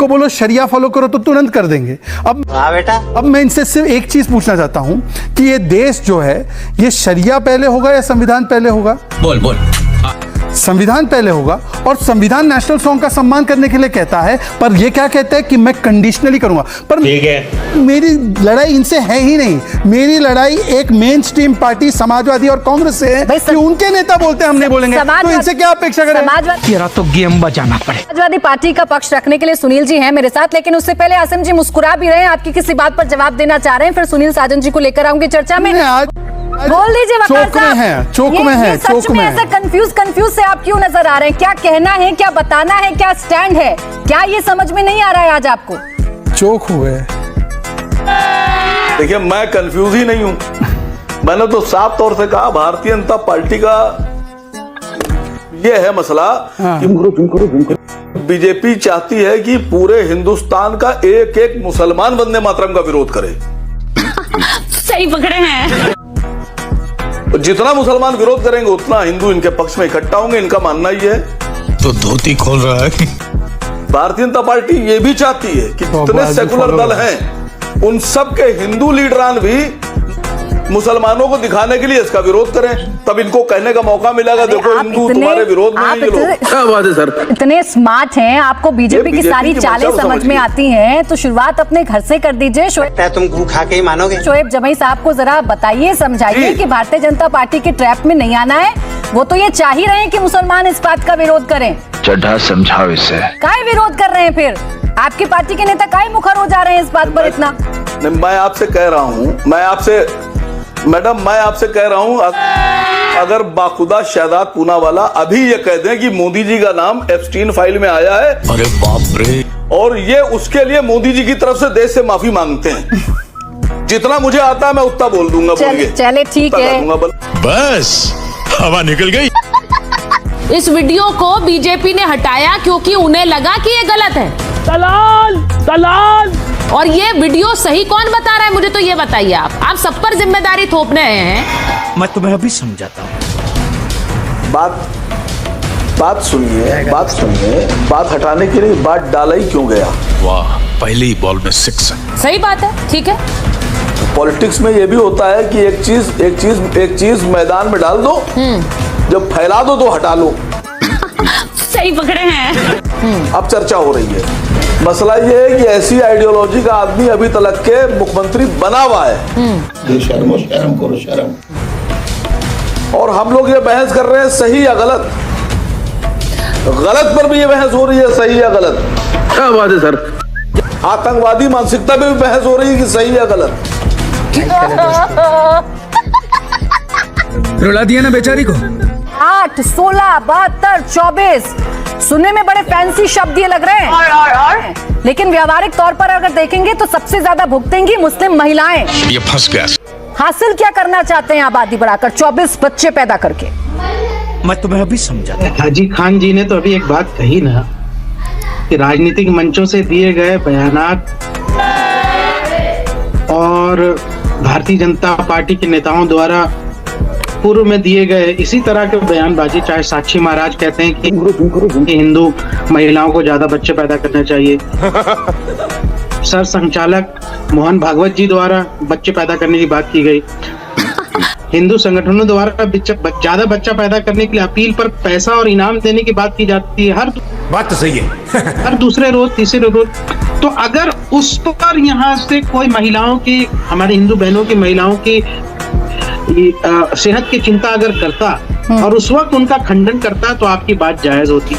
इनको बोलो शरिया फॉलो करो तो तुरंत कर देंगे। अब बेटा, अब मैं इनसे सिर्फ एक चीज पूछना चाहता हूं कि ये देश जो है ये शरिया पहले होगा या संविधान पहले होगा? बोल संविधान पहले होगा। और संविधान नेशनल सॉन्ग का सम्मान करने के लिए कहता है, पर ये क्या कहता है कि मैं कंडीशनली करूंगा। पर ठीक है, मेरी लड़ाई इनसे है ही नहीं, मेरी लड़ाई एक मेन स्ट्रीम पार्टी समाजवादी और कांग्रेस से है कि उनके नेता बोलते हैं हम नहीं बोलेंगे, तो इनसे क्या अपेक्षा करें? तेरा तो गेम बजाना पड़े। समाजवादी पार्टी का पक्ष रखने के लिए सुनील जी हैं मेरे साथ, लेकिन उससे पहले आसिम जी मुस्कुरा भी रहे हैं, आपकी किसी बात पर जवाब देना चाह रहे हैं, फिर सुनील साजन जी को लेकर आऊंगी चर्चा में। बोल दीजिए वकार साहब, चौक में है, सच में ऐसे कंफ्यूज से आप क्यों नजर आ रहे हैं? क्या कहना है, क्या बताना है, क्या स्टैंड है, क्या ये समझ में नहीं आ रहा है आज आपको? चौक हुए। देखिए, मैं कंफ्यूज ही नहीं हूं। मैंने तो साफ तौर से कहा भारतीय जनता पार्टी का यह है मसला कि बीजेपी चाहती है कि पूरे हिंदुस्तान का एक एक मुसलमान वंदे मातरम का विरोध करे। सही पकड़े हैं। जितना मुसलमान विरोध करेंगे उतना हिंदू इनके पक्ष में इकट्ठा होंगे, इनका मानना ही है। तो धोती खोल रहा है। भारतीय जनता पार्टी ये भी चाहती है कि जितने सेकुलर दल हैं उन सब के हिंदू लीडरान भी मुसलमानों को दिखाने के लिए इसका विरोध करें, तब इनको कहने का मौका मिलेगा देखो हिंदू तुम्हारे विरोद में हैं ये लोग। क्या बात है सर, इतने स्मार्ट हैं, आपको बीजेपी की सारी चालें समझ में आती हैं, तो शुरुआत अपने घर से कर दीजिए। तुम गू खा के ही मानोगे। शोएब जमई साहब को जरा बताइए, समझाइए कि भारतीय जनता पार्टी के ट्रैप में नहीं आना है। वो तो ये चाह ही रहे हैं कि मुसलमान इस बात का विरोध करें। चड्ढा समझाओ इसे। काय विरोध कर रहे हैं फिर? आपकी पार्टी के नेता काय मुखर हो जा रहे हैं इस बात पर इतना? मैं आपसे कह रहा हूँ, मैडम मैं आपसे कह रहा हूं, अगर बाखुदा शहजाद पूनावाला अभी ये कह दें कि मोदी जी का नाम एप्स्टीन फाइल में आया है, अरे बाप रे, और ये उसके लिए मोदी जी की तरफ से देश से माफी मांगते हैं, जितना मुझे आता है मैं उतना बोल दूंगा। चले ठीक है, बस हवा निकल गई। इस वीडियो को बीजेपी ने हटाया क्योंकि उन्हें लगा कि ये गलत है। दलाल। और ये वीडियो सही कौन बता रहा है? मुझे तो ये बताइए, आप सब पर जिम्मेदारी थोप रहे हैं। मैं तुम्हें अभी समझाता हूँ। बात सुनिए, बात हटाने के लिए बात डाला ही क्यों गया? वाह, पहली बॉल में 6। सही बात है, ठीक है। पॉलिटिक्स में ये भी होता है कि एक चीज मैदान में डाल दो, जब फैला दो तो हटा लो। सही पकड़े हैं। अब चर्चा हो रही है, मसला ये है कि ऐसी आइडियोलॉजी का आदमी अभी तक के मुख्यमंत्री बना हुआ है। शर्म करो शर्म। और हम लोग ये बहस कर रहे हैं सही या गलत, गलत पर भी ये बहस हो रही है सही या गलत। क्या बात है सर? आतंकवादी मानसिकता पे भी बहस हो रही है कि सही या गलत। रुला दिया ना बेचारी को। 8, 16, 72, 24 सुनने में बड़े फैंसी शब्द ये लग रहे हैं, लेकिन व्यावहारिक तौर पर अगर देखेंगे तो सबसे ज्यादा भुगतेंगी मुस्लिम महिलाएं। ये फंस गया। हासिल क्या करना चाहते हैं आबादी बढ़ाकर 24 बच्चे पैदा करके? मैं तुम्हें अभी समझाता हूँ। हाजी खान जी ने तो अभी एक बात कही ना कि राजनीतिक मंचों से दिए गए बयानात और भारतीय जनता पार्टी के नेताओं द्वारा पूर्व में दिए गए इसी तरह के बयानबाजी, चाहे साक्षी महाराज कहते हैं कि हिंदू महिलाओं को ज्यादा बच्चे पैदा करना चाहिए, सर संचालक मोहन भागवत जी द्वारा बच्चे पैदा करने की बात की गई, हिंदू संगठनों द्वारा ज्यादा बच्चा पैदा करने के लिए अपील पर पैसा और इनाम देने की बात की जाती है। हर बात तो सही है। हर दूसरे रोज तीसरे रोज, तो अगर उस पर यहाँ से कोई महिलाओं की, हमारे हिंदू बहनों की, महिलाओं की सेहत की चिंता अगर करता और उस वक्त उनका खंडन करता तो आपकी बात जायज होती।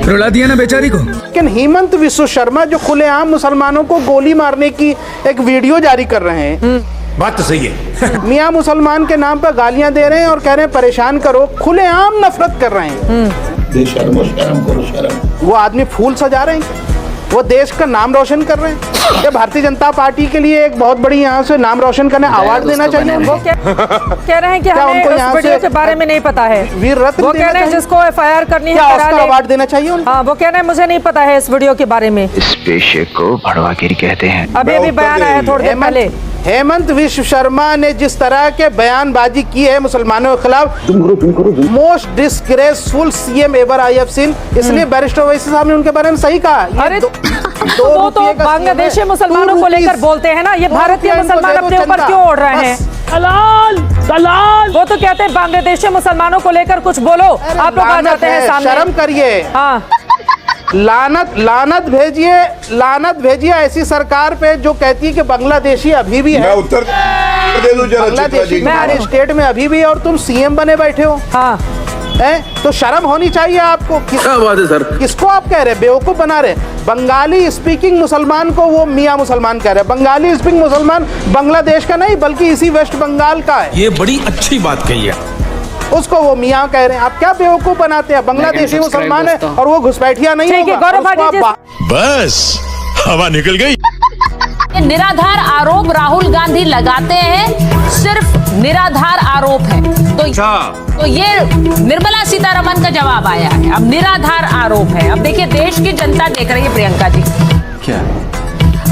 रुला दिया ना बेचारी को। लेकिन हेमंत विश्व शर्मा जो खुलेआम मुसलमानों को गोली मारने की एक वीडियो जारी कर रहे हैं, बात तो सही है। मियां मुसलमान के नाम पर गालियां दे रहे हैं और कह रहे हैं परेशान करो, खुलेआम नफरत कर रहे हैं। शर्म करो शर्म। वो आदमी फूल सजा रहे हैं, वो देश का नाम रोशन कर रहे हैं। ये भारतीय जनता पार्टी के लिए एक बहुत बड़ी यहाँ से नाम रोशन करने अवार्ड देना चाहिए। वो कह रहे हैं कि हमें उस वीडियो के बारे में नहीं पता है। वीर रत्न वो कह रहे हैं जिसको FIR करनी है ऑस्कर अवार्ड देना चाहिए उनको। हाँ, वो कह रहे हैं मुझे नहीं पता है इस वीडियो के बारे में। इस पेशे को भड़वागिरी कहते हैं। अभी बयान आया थोड़ी देर पहले। हेमंत विश्व शर्मा ने जिस तरह के बयानबाजी की है मुसलमानों के खिलाफ, most disgraceful CM ever I have seen, इसलिए बैरिस्टर ओवैसी साहब ने उनके बारे में सही कहा। अरे वो तो बांग्लादेशी मुसलमानों को लेकर बोलते हैं ना, ये भारतीय मुसलमान अपने ऊपर क्यों ओढ़ रहे हैं? दलाल वो तो कहते हैं बांग्लादेशी मुसलमानों को लेकर कुछ बोलो, आप लोग आ जाते हैं सामने। शर्म करिए। हाँ, लानत भेजिए ऐसी सरकार पे जो कहती है कि बांग्लादेशी अभी भी है। मैं उत्तर दे दूं जरा बांग्लादेशी हमारे स्टेट में अभी भी है और तुम सीएम बने बैठे हो। हाँ, तो शर्म होनी चाहिए आपको। क्या बात है सर? किसको आप कह रहे हैं बेवकूफ बना रहे? बंगाली स्पीकिंग मुसलमान को वो मियाँ मुसलमान कह रहे हैं। बंगाली स्पीकिंग मुसलमान बांग्लादेश का नहीं बल्कि इसी वेस्ट बंगाल का है। ये बड़ी अच्छी बात कही है। उसको वो मियाँ कह रहे हैं। आप क्या बेवकूफ बनाते हैं? बांग्लादेशी मुसलमान है और वो घुसपैठिया नहीं ठीक है, होगा। गौरव भाटी जी। बस हवा निकल गई। ये निराधार आरोप राहुल गांधी लगाते हैं, सिर्फ निराधार आरोप है। तो ये निर्मला सीतारमण का जवाब आया है, अब निराधार आरोप है। अब देखिए देश की जनता देख रही है प्रियंका जी। क्या?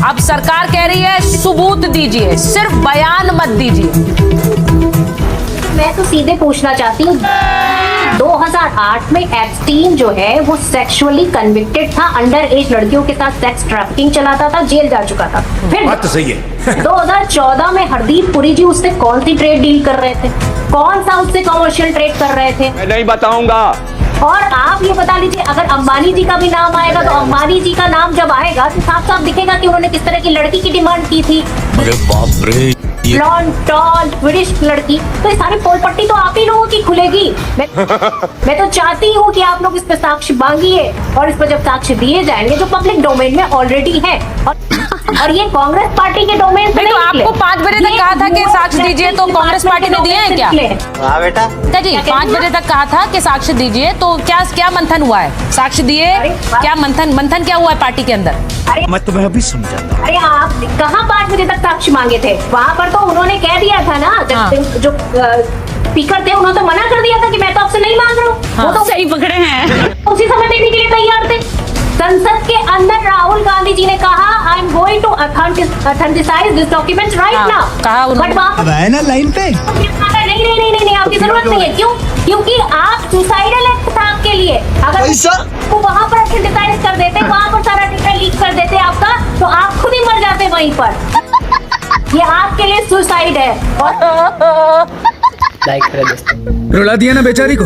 अब सरकार कह रही है सबूत दीजिए, सिर्फ बयान मत दीजिए। मैं तो सीधे पूछना चाहती हूँ, 2008 में एप्स्टीन जो है वो सेक्सुअली कन्विक्टेड था, अंडर एज लड़कियों के साथ सेक्स ट्रैफिकिंग चलाता था, जेल जा चुका था। फिर बात तो सही है। 2014 में हरदीप पुरी जी उससे कौन सी ट्रेड डील कर रहे थे, कौन सा उससे कमर्शियल ट्रेड कर रहे थे? मैं नहीं बताऊंगा। और आप ये बता लीजिए, अगर अंबानी जी का भी नाम आएगा तो अंबानी जी का नाम जब आएगा तो साफ साफ दिखेगा कि उन्होंने किस तरह की लड़की की डिमांड की थी। अरे बाप रे, ब्लॉन्ड, टॉल, ब्रिटिश लड़की। तो ये सारी पोल पट्टी तो आप ही लोगों की खुलेगी। मैं तो चाहती हूँ कि आप लोग इस पे साक्ष्य मांगिए और इस पर जब साक्ष्य दिए जाएंगे जो पब्लिक डोमेन में ऑलरेडी है और ये कांग्रेस पार्टी के डोमेन में नहीं तो आपको 5 बजे तक कहा था कि साक्ष्य दीजिए, तो कांग्रेस पार्टी ने दिए हैं क्या? हाँ बेटा, जी 5 बजे तक कहा था कि साक्ष्य दीजिए, तो क्या मंथन हुआ है? साक्ष्य दिए, क्या मंथन क्या हुआ है पार्टी के अंदर? मैं तुम्हें अभी समझाता हूँ। अरे आप कहाँ 5 बजे तक साक्ष्य मांगे थे? वहाँ पर तो उन्होंने कह दिया था ना, जब जो स्पीकर थे उन्होंने तो मना कर दिया था कि मैं तो आपसे नहीं मांग रहा हूँ। वो तो सही पकड़े हैं, उसी समय देने के लिए तैयार थे। संसद के अंदर राहुल गांधी जी ने कहा I am going to authenticise this documents right now. कहा बट वहाँ ना लाइन पे नहीं आपकी जरूरत नहीं है। क्यों? क्योंकि आप सुसाइडल एक्ट था आपके लिए। अगर वो वहाँ पर ऑथेंटिसाइज कर देते, वहाँ पर सारा डेटा लीक कर देते आपका, तो आप खुद ही मर जाते वहीं पर। ये आपके लिए सुसाइड है। रुला दिया ना बेचारी को।